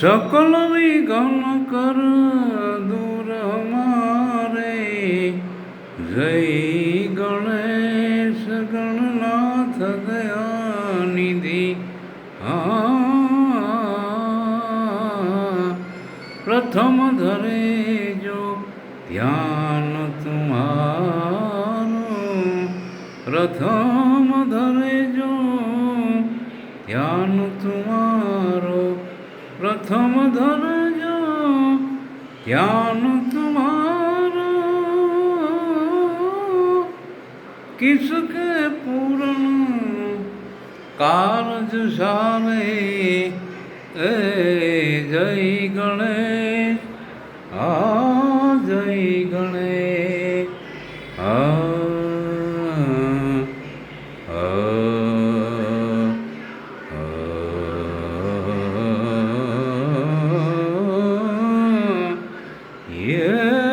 सकल विघ्न कर दूर हमारे। जय गणेश गणनाथ दयानिधि। प्रथम धरे जो ध्यान तुम्हारो। प्रथम धरे जो ध्यान तुम्हारो। प्रथम धरे जो ध्यान तुम्हारो। किसके पूर्ण कारज सारे। जय गणेश जय गणेश ये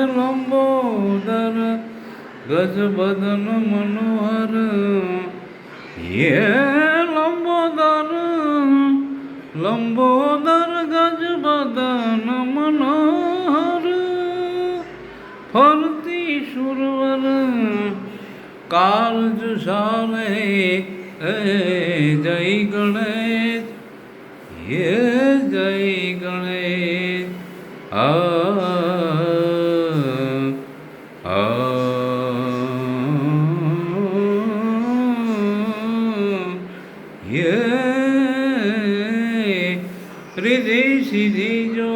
लंबोदर गज बदन मनोहर। ये लंबोदर गज बदन मनोहर। फरती सुरवर कारज सारे। जय गणेश ये जय गणेश ये रिधि सिद्धि जो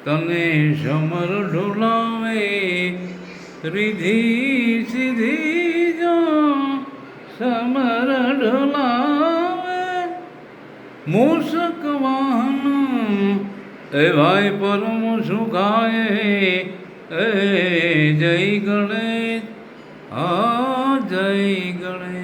तने समर ढोलावे। रिधि सिद्धि जो समर ढोलावे। मूषक वाहन भाई परम सुखाए। जय गणेश जय गणेश।